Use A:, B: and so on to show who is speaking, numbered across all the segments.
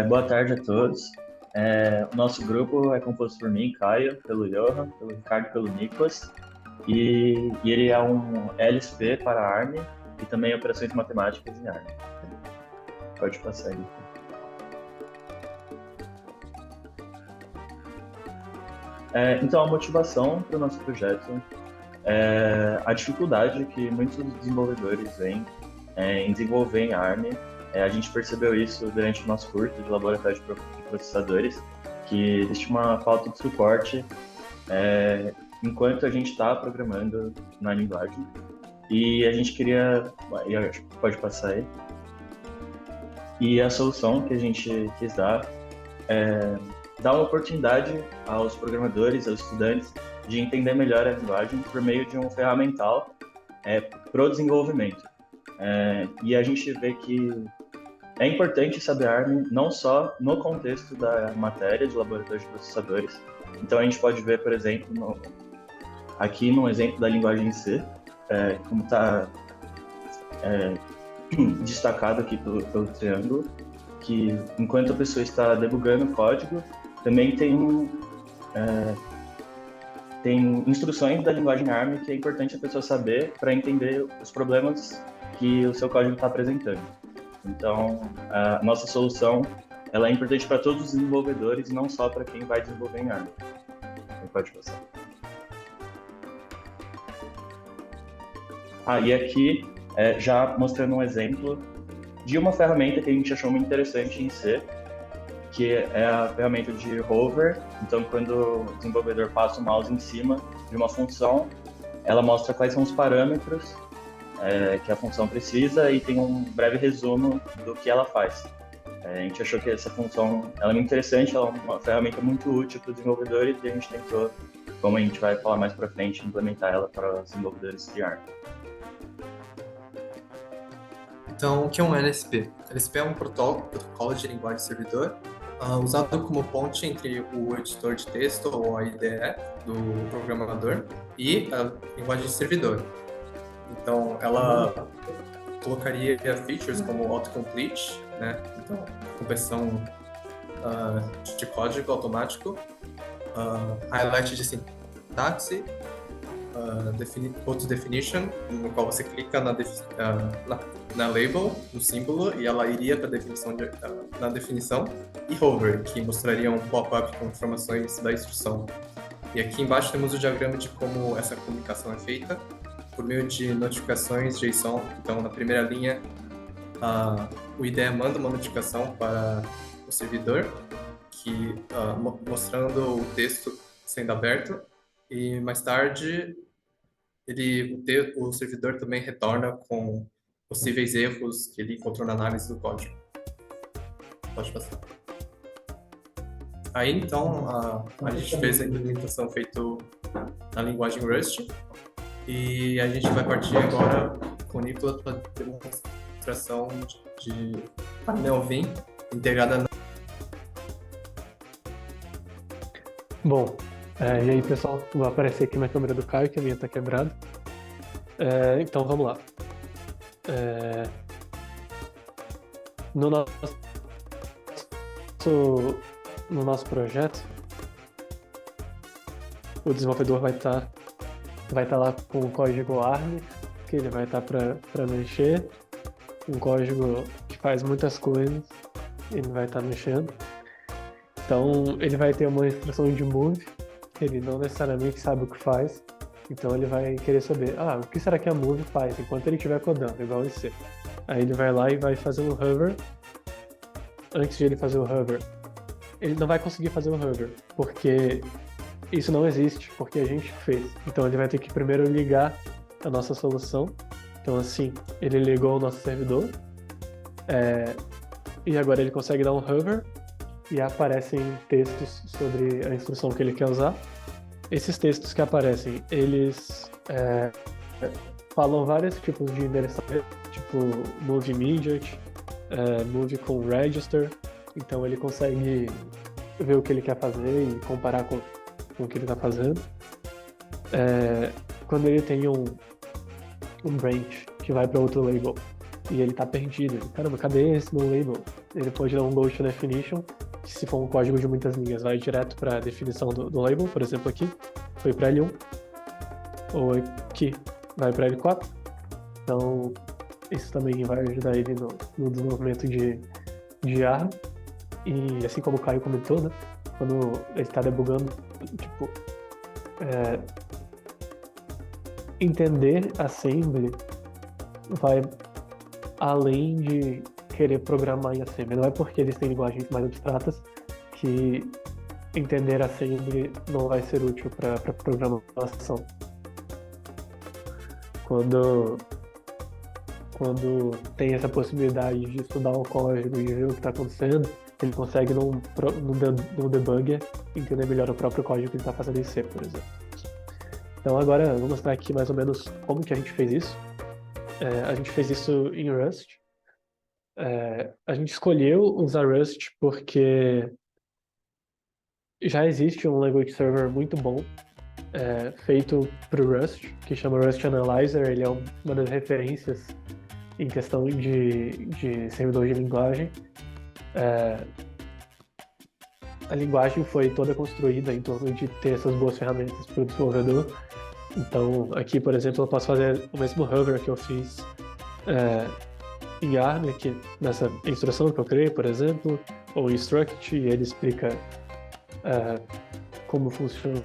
A: Boa tarde a todos. O nosso grupo é composto por mim, Caio, pelo Johan, pelo Ricardo e pelo Nicolas. E ele é um LSP para a ARM e também operações matemáticas em ARM. Pode passar aí. Então, a motivação para o nosso projeto é a dificuldade que muitos desenvolvedores têm em desenvolver em ARM. A gente percebeu isso durante o nosso curso de laboratório de processadores, que existe uma falta de suporte enquanto a gente está programando na linguagem. E a gente queria... Pode passar aí. E a solução que a gente quis dar é dar uma oportunidade aos programadores, aos estudantes, de entender melhor a linguagem por meio de um ferramental para o desenvolvimento. E a gente vê que é importante saber ARM não só no contexto da matéria de laboratório de processadores. Então a gente pode ver, por exemplo, aqui no exemplo da linguagem C, como está destacado aqui pelo triângulo, que enquanto a pessoa está debugando o código, também tem instruções da linguagem ARM que é importante a pessoa saber para entender os problemas que o seu código está apresentando. Então, a nossa solução ela é importante para todos os desenvolvedores, não só para quem vai desenvolver em ARM. Pode passar. E aqui, já mostrando um exemplo de uma ferramenta que a gente achou muito interessante em C, que é a ferramenta de hover. Então, quando o desenvolvedor passa o mouse em cima de uma função, ela mostra quais são os parâmetros que a função precisa e tem um breve resumo do que ela faz. A gente achou que essa função ela é muito interessante, ela é uma ferramenta muito útil para os desenvolvedores e a gente tentou, como a gente vai falar mais para frente, implementar ela para os desenvolvedores de ARM.
B: Então, o que é um LSP? LSP é um protocolo de linguagem servidor usado como ponte entre o editor de texto ou a IDE do programador e a linguagem de servidor. Então, ela colocaria features como autocomplete, né? Então, conversão de código automático, highlight de sintaxe, code definition, no qual você clica na label, no símbolo, e ela iria para na definição, e hover, que mostraria um pop-up com informações da instrução. E aqui embaixo temos o diagrama de como essa comunicação é feita, por meio de notificações JSON. Então, na primeira linha, o IDE manda uma notificação para o servidor, mostrando o texto sendo aberto, e mais tarde o servidor também retorna com possíveis erros que ele encontrou na análise do código. Pode passar. Aí, então, a gente fez a implementação feita na linguagem Rust, e a gente vai partir agora com o Nicolas para a demonstração de painel Vim integrada na...
C: Bom, e aí pessoal, vai aparecer aqui na câmera do Caio que a minha está quebrada. Então vamos lá. No nosso projeto, o desenvolvedor vai estar lá com o código ARM, que ele vai estar para mexer, um código que faz muitas coisas, ele vai estar mexendo. Então ele vai ter uma instrução de move, ele não necessariamente sabe o que faz, então ele vai querer saber, o que será que a move faz enquanto ele estiver codando, igual em C. Aí ele vai lá e vai fazer um hover. Antes de ele fazer o hover, ele não vai conseguir fazer o hover, porque isso não existe, porque a gente fez. Então ele vai ter que primeiro ligar a nossa solução. Então assim, ele ligou o nosso servidor, e agora ele consegue dar um hover, e aparecem textos sobre a instrução que ele quer usar. Esses textos que aparecem, eles falam vários tipos de endereçamento, tipo move immediate, move com register. Então ele consegue ver o que ele quer fazer e comparar com o que ele está fazendo. Quando ele tem um branch que vai para outro label, e ele tá perdido. Ele, caramba, cadê esse no label? Ele pode dar um go to definition, que se for um código de muitas linhas, vai direto para a definição do label, por exemplo aqui, foi para L1, ou aqui, vai para L4. Então, isso também vai ajudar ele no desenvolvimento de ARM. E assim como o Caio comentou, né, quando ele está debugando, tipo, entender assembly vai além de querer programar em assembly. Não é porque eles têm linguagens mais abstratas que entender assembly não vai ser útil para programação. Quando tem essa possibilidade de estudar o código e ver o que está acontecendo, ele consegue no debugger entender melhor o próprio código que ele está fazendo em C, por exemplo. Então agora eu vou mostrar aqui mais ou menos como que a gente fez isso. A gente fez isso em Rust. A gente escolheu usar Rust porque já existe um language server muito bom feito para o Rust, que chama Rust Analyzer. Ele é uma das referências em questão de servidor de linguagem. A linguagem foi toda construída em torno de ter essas boas ferramentas para o desenvolvedor. Então, aqui, por exemplo, eu posso fazer o mesmo hover que eu fiz em ARM, aqui nessa instrução que eu criei, por exemplo, ou instruct, e ele explica como funciona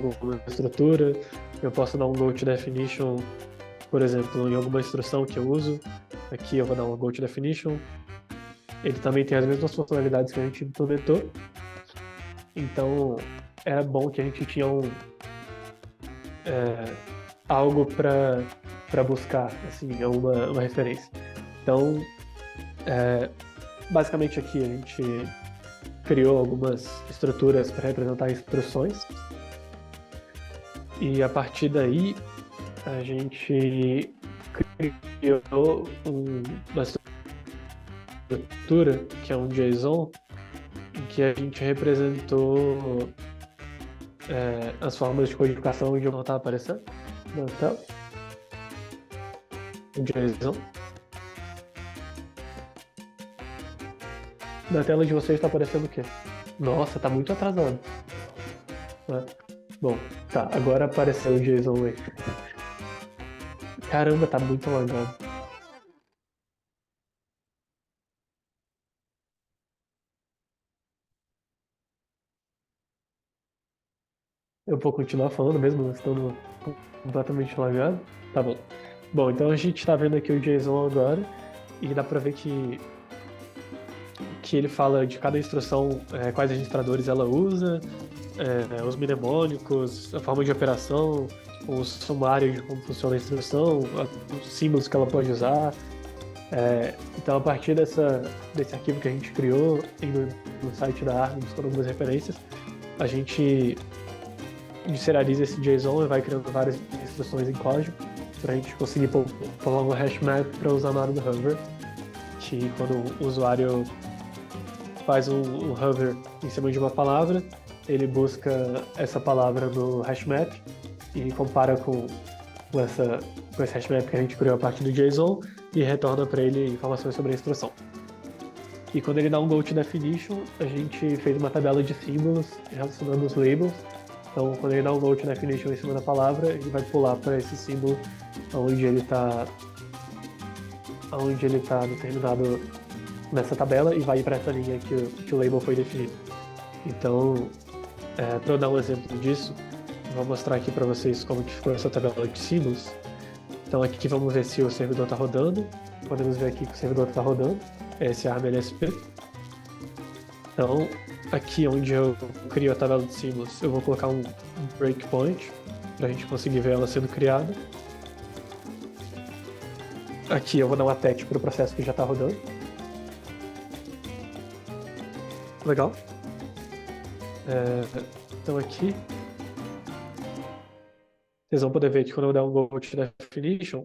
C: alguma estrutura. Eu posso dar um go to definition, por exemplo, em alguma instrução que eu uso. Aqui eu vou dar um go to definition. Ele também tem as mesmas funcionalidades que a gente implementou. Então, era bom que a gente tinha algo para buscar, assim, uma referência. Então, basicamente aqui a gente criou algumas estruturas para representar instruções. E a partir daí, a gente criou uma estrutura, que é um JSON, em que a gente representou as formas de codificação onde eu não estava aparecendo na tela. Um JSON. Na tela de vocês está aparecendo o quê? Nossa, tá muito atrasado. Bom, tá, agora apareceu o JSON aí. Caramba, tá muito lagado. Eu vou continuar falando mesmo estando completamente lagado? Tá bom. Bom, então a gente tá vendo aqui o JSON agora e dá pra ver que ele fala de cada instrução, quais registradores ela usa, os mnemônicos, a forma de operação, o sumário de como funciona a instrução, os símbolos que ela pode usar. Então, a partir desse arquivo que a gente criou no site da ARM, com algumas referências, a gente serializa esse JSON e vai criando várias instruções em código para a gente conseguir pôr um hash map para usar na hora do hover, que quando o usuário faz um hover em cima de uma palavra, ele busca essa palavra no hashmap e compara com esse hashmap que a gente criou a partir do JSON e retorna para ele informações sobre a instrução. E quando ele dá um go to definition, a gente fez uma tabela de símbolos relacionando os labels. Então, quando ele dá um go to definition em cima da palavra, ele vai pular para esse símbolo onde ele está determinado nessa tabela e vai ir para essa linha que o label foi definido. Então, para eu dar um exemplo disso, eu vou mostrar aqui para vocês como que ficou essa tabela de símbolos. Então aqui vamos ver se o servidor está rodando. Podemos ver aqui que o servidor está rodando. Esse ARM LSP. Então, aqui onde eu crio a tabela de símbolos, eu vou colocar um breakpoint para a gente conseguir ver ela sendo criada. Aqui eu vou dar um attach para o processo que já está rodando. Legal. Então aqui vocês vão poder ver que quando eu der um go to definition,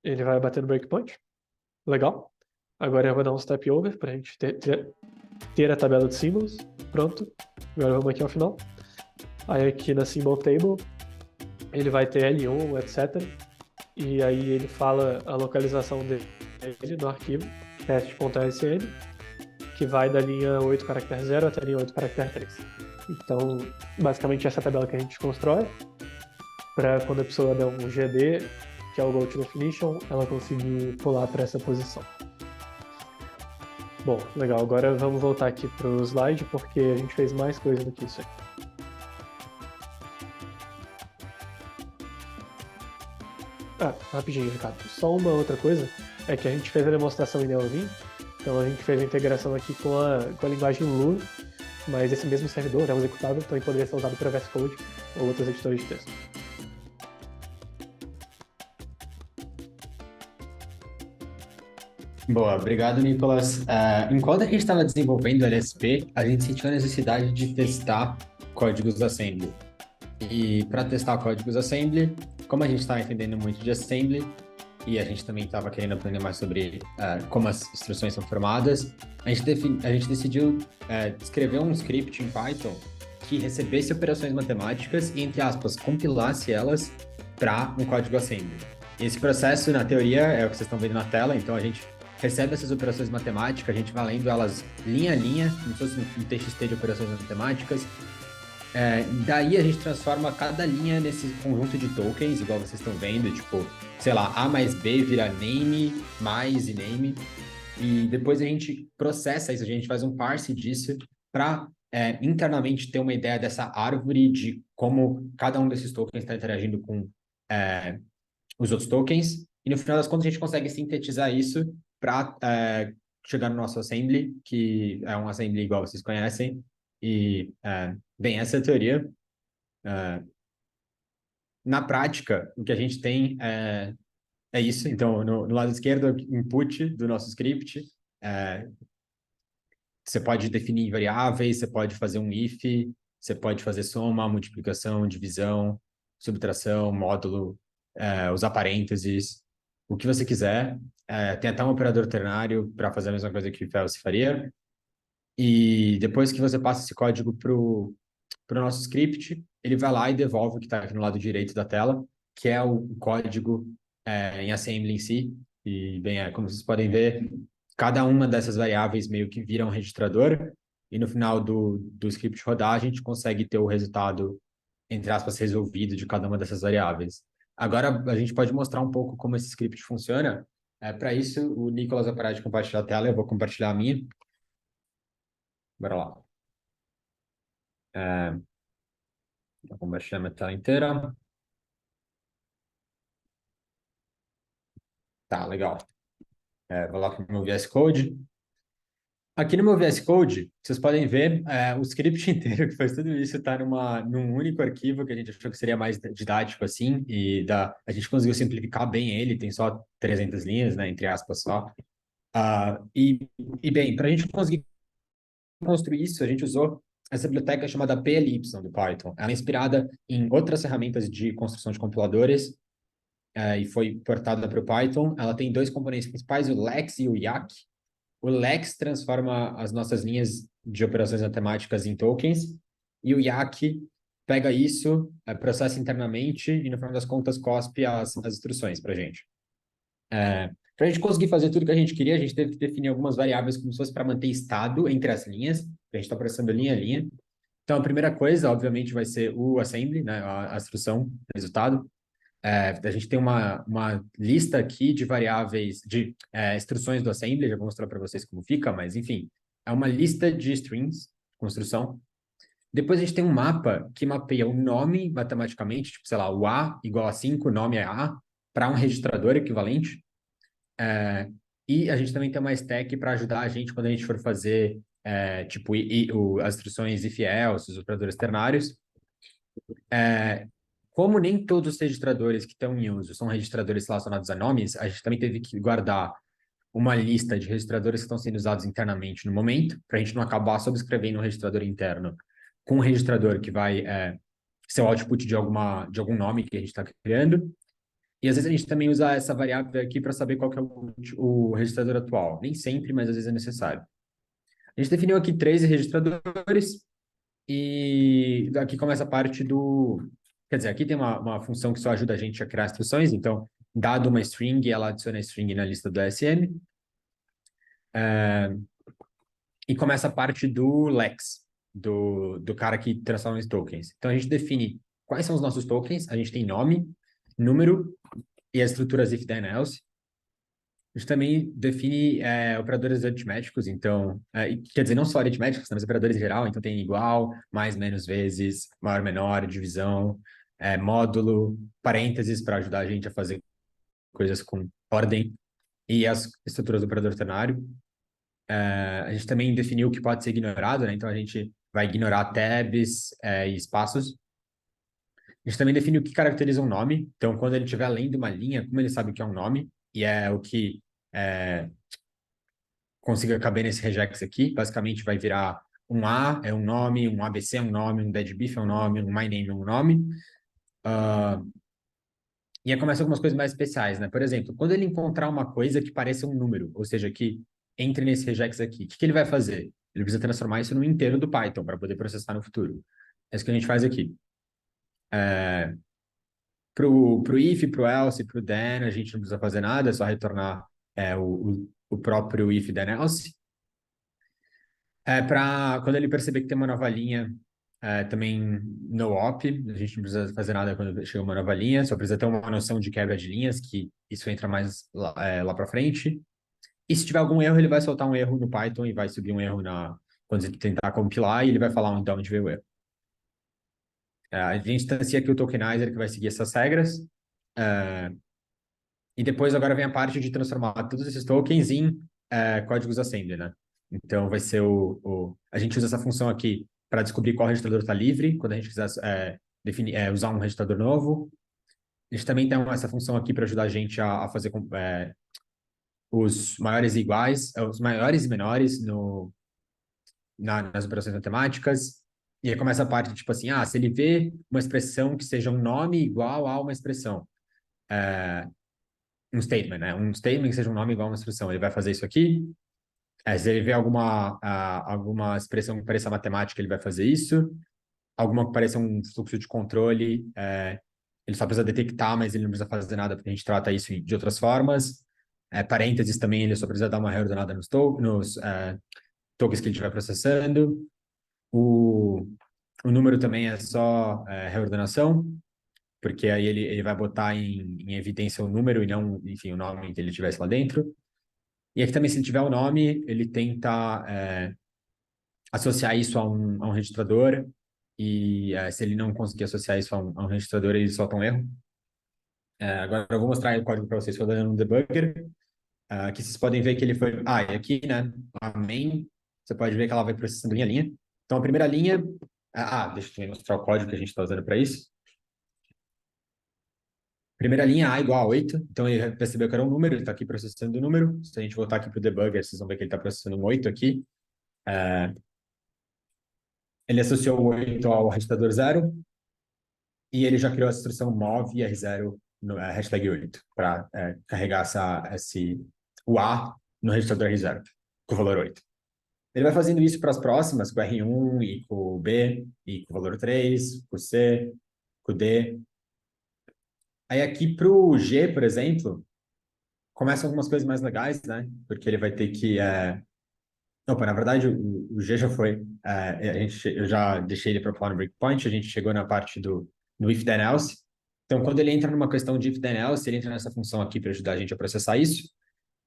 C: ele vai bater no breakpoint. Legal. Agora eu vou dar um step over para a gente ter a tabela de símbolos. Pronto. Agora vamos aqui ao final. Aí aqui na symbol table ele vai ter L1, etc. E aí ele fala a localização no arquivo, teste.sn, que vai da linha 8 caractere 0 até a linha 8 caractere 3. Então, basicamente, essa é a tabela que a gente constrói para quando a pessoa der um GD, que é o Go to Definition, ela conseguir pular para essa posição. Bom, legal. Agora vamos voltar aqui para o slide, porque a gente fez mais coisa do que isso aí. Rapidinho, Ricardo. Só uma outra coisa é que a gente fez a demonstração em Neovim, então a gente fez a integração aqui com a linguagem Lua, mas esse mesmo servidor, o executável, também poderia ser usado para VS Code ou outros editores de texto.
D: Boa, obrigado, Nicolas. Enquanto a gente estava desenvolvendo o LSP, a gente sentiu a necessidade de testar códigos assembly. E para testar códigos assembly, como a gente estava entendendo muito de assembly, e a gente também estava querendo aprender mais sobre como as instruções são formadas, a gente decidiu escrever um script em Python que recebesse operações matemáticas e, entre aspas, compilasse elas para um código assembly. Esse processo, na teoria, é o que vocês estão vendo na tela, então a gente recebe essas operações matemáticas, a gente vai lendo elas linha a linha, como se fosse um TXT de operações matemáticas. Daí a gente transforma cada linha nesse conjunto de tokens, igual vocês estão vendo, tipo, sei lá, A mais B vira name, mais e name. E depois a gente processa isso, a gente faz um parse disso para internamente ter uma ideia dessa árvore de como cada um desses tokens está interagindo com os outros tokens. E no final das contas a gente consegue sintetizar isso para chegar no nosso assembly, que é um assembly igual vocês conhecem. E, bem, essa é a teoria. Na prática, o que a gente tem é isso. Então, no lado esquerdo, o input do nosso script. Você pode definir variáveis, você pode fazer um if, você pode fazer soma, multiplicação, divisão, subtração, módulo, usar parênteses, o que você quiser. Tem até um operador ternário para fazer a mesma coisa que o else faria. E depois que você passa esse código para o nosso script, ele vai lá e devolve o que está aqui no lado direito da tela, que é o código em assembly em si. E, bem, como vocês podem ver, cada uma dessas variáveis meio que vira um registrador, e no final do script rodar, a gente consegue ter o resultado, entre aspas, resolvido de cada uma dessas variáveis. Agora, a gente pode mostrar um pouco como esse script funciona. Para isso, o Nicolas vai parar de compartilhar a tela, eu vou compartilhar a minha. Bora lá. Vou compartilhar minha tela inteira. Tá, legal. Vou lá para o meu VS Code. Aqui no meu VS Code, vocês podem ver o script inteiro que faz tudo isso está num único arquivo que a gente achou que seria mais didático assim, e a gente conseguiu simplificar bem ele, tem só 300 linhas, né, entre aspas só. Bem, para a gente conseguir construir isso, a gente usou essa biblioteca chamada PLY do Python. Ela é inspirada em outras ferramentas de construção de compiladores e foi portada para o Python. Ela tem dois componentes principais, o Lex e o Yak. O Lex transforma as nossas linhas de operações matemáticas em tokens, e o Yak pega isso, processa internamente e, no final das contas, cospe as instruções para a gente. Para a gente conseguir fazer tudo que a gente queria, a gente teve que definir algumas variáveis como se fosse para manter estado entre as linhas, a gente está processando linha a linha. Então, a primeira coisa, obviamente, vai ser o assembly, né, a instrução, resultado. A gente tem uma lista aqui de variáveis, de instruções do assembly, já vou mostrar para vocês como fica, mas, enfim, é uma lista de strings, construção. Depois a gente tem um mapa que mapeia o nome matematicamente, tipo, sei lá, o A igual a 5, o nome é A, para um registrador equivalente. E a gente também tem uma stack para ajudar a gente quando a gente for fazer, tipo, as instruções if else, os operadores ternários. Como nem todos os registradores que estão em uso são registradores relacionados a nomes, a gente também teve que guardar uma lista de registradores que estão sendo usados internamente no momento, para a gente não acabar subscrevendo um registrador interno com um registrador que vai ser o output de algum nome que a gente está criando. E às vezes a gente também usa essa variável aqui para saber qual que é o registrador atual. Nem sempre, mas às vezes é necessário. A gente definiu aqui 13 registradores, e aqui começa a parte do... Quer dizer, aqui tem uma função que só ajuda a gente a criar instruções, então dado uma string, ela adiciona a string na lista do ASM. E começa a parte do Lex, do cara que transforma os tokens. Então, a gente define quais são os nossos tokens, a gente tem nome, número e as estruturas if, then, else. A gente também define operadores aritméticos, então, quer dizer, não só aritméticos, mas operadores em geral, então tem igual, mais, menos, vezes, maior, menor, divisão, módulo, parênteses para ajudar a gente a fazer coisas com ordem e as estruturas do operador ternário. A gente também definiu o que pode ser ignorado, né? Então a gente vai ignorar tabs e espaços. A gente também definiu o que caracteriza um nome. Então, quando ele estiver lendo uma linha, como ele sabe o que é um nome, e é o que consiga caber nesse regex aqui, basicamente vai virar um A é um nome, um ABC é um nome, um deadbeef é um nome, um my name é um nome. E aí começam algumas coisas mais especiais, né? Por exemplo, quando ele encontrar uma coisa que pareça um número, ou seja, que entre nesse regex aqui, o que ele vai fazer? Ele precisa transformar isso num inteiro do Python para poder processar no futuro. É isso que a gente faz aqui. Pro if, pro else, pro then, a gente não precisa fazer nada, é só retornar o próprio if, then, else. Quando ele perceber que tem uma nova linha, também no op, a gente não precisa fazer nada quando chega uma nova linha, só precisa ter uma noção de quebra de linhas, que isso entra mais lá para frente. E se tiver algum erro, ele vai soltar um erro no Python e vai subir um erro quando ele tentar compilar, e ele vai falar de onde veio o erro. A gente instancia aqui o tokenizer que vai seguir essas regras. E depois agora vem a parte de transformar todos esses tokens em códigos assembly, né? Então vai ser a gente usa essa função aqui para descobrir qual registrador está livre, quando a gente quiser usar um registrador novo. A gente também tem essa função aqui para ajudar a gente a fazer os maiores e iguais, os maiores e menores nas operações matemáticas. E aí começa a parte, tipo assim, se ele vê uma expressão que seja um nome igual a uma expressão, um statement, né? Um statement que seja um nome igual a uma expressão, ele vai fazer isso aqui. Se ele vê alguma expressão que pareça matemática, ele vai fazer isso. Alguma que pareça um fluxo de controle, ele só precisa detectar, mas ele não precisa fazer nada, porque a gente trata isso de outras formas. Parênteses também, ele só precisa dar uma reordenada nos tokens que ele estiver processando. O número também é só reordenação, porque aí ele vai botar em evidência o número e não, enfim, o nome que ele tivesse lá dentro. E aqui também, se ele tiver o nome, ele tenta associar isso a um registrador, e se ele não conseguir associar isso a um registrador, ele solta um erro. Agora eu vou mostrar o código para vocês rodando no debugger. Aqui vocês podem ver que ele foi... e aqui, né, a main, você pode ver que ela vai processando linha a linha. Então, a primeira linha... deixa eu mostrar o código que a gente está usando para isso. Primeira linha, A igual a 8. Então, ele percebeu que era um número, ele está aqui processando o número. Se a gente voltar aqui para o debugger, vocês vão ver que ele está processando um 8 aqui. Ele associou o 8 ao registrador 0. E ele já criou a instrução move R0 no hashtag 8 para carregar o A no registrador R0 com o valor 8. Ele vai fazendo isso para as próximas, com o R1 e com o B, e com o valor 3, com o C, com o D. Aí aqui para o G, por exemplo, começam algumas coisas mais legais, né? Porque ele vai ter que... na verdade, o G já foi. Eu já deixei ele para pular no breakpoint, a gente chegou na parte do if, then, else. Então, quando ele entra numa questão de if, then, else, ele entra nessa função aqui para ajudar a gente a processar isso.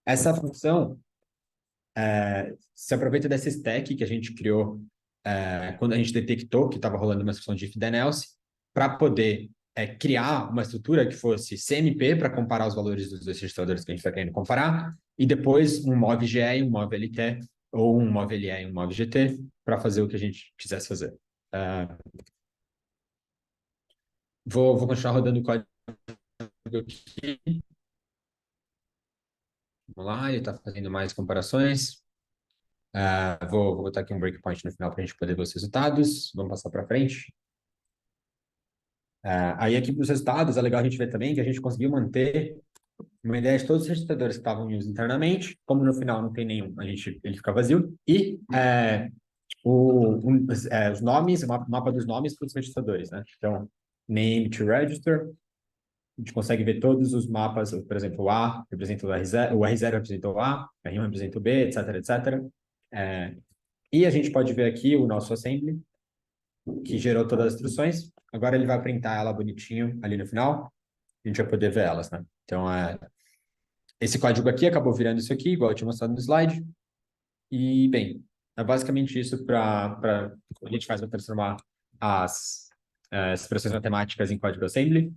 D: Essa função se aproveita dessa stack que a gente criou quando a gente detectou que estava rolando uma instrução de if, then, else, para poder criar uma estrutura que fosse CMP para comparar os valores dos dois registradores que a gente está querendo comparar, e depois um mov-GE e um mov-LT, ou um mov-LE e um mov-GT, para fazer o que a gente quisesse fazer. Vou continuar rodando o código aqui. Vamos lá, ele está fazendo mais comparações. Vou botar aqui um breakpoint no final para a gente poder ver os resultados. Vamos passar para frente. Aí aqui para os resultados, é legal a gente ver também que a gente conseguiu manter uma ideia de todos os registradores que estavam em uso internamente. Como no final não tem nenhum, ele fica vazio. E os nomes, o mapa dos nomes para os registradores, né? Então, name to register. A gente consegue ver todos os mapas, por exemplo, o A representa o R0, o R0 representa o A, o R1 representa o B, etc, etc. E a gente pode ver aqui o nosso assembly, que gerou todas as instruções. Agora ele vai printar ela bonitinho ali no final. A gente vai poder ver elas, né? Então, esse código aqui acabou virando isso aqui, igual eu tinha mostrado no slide. E, bem, é basicamente isso para a gente faz para transformar as expressões matemáticas em código assembly.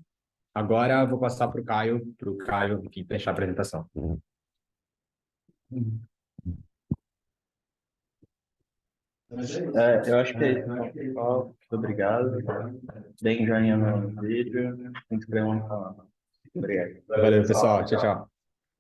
D: Agora eu vou passar para o Caio, enfim, fechar a apresentação.
A: Eu acho que é isso, né, pessoal? Muito obrigado. Deem joinha no vídeo, se inscrevam no canal. Obrigado.
D: Valeu, pessoal. Tchau, tchau.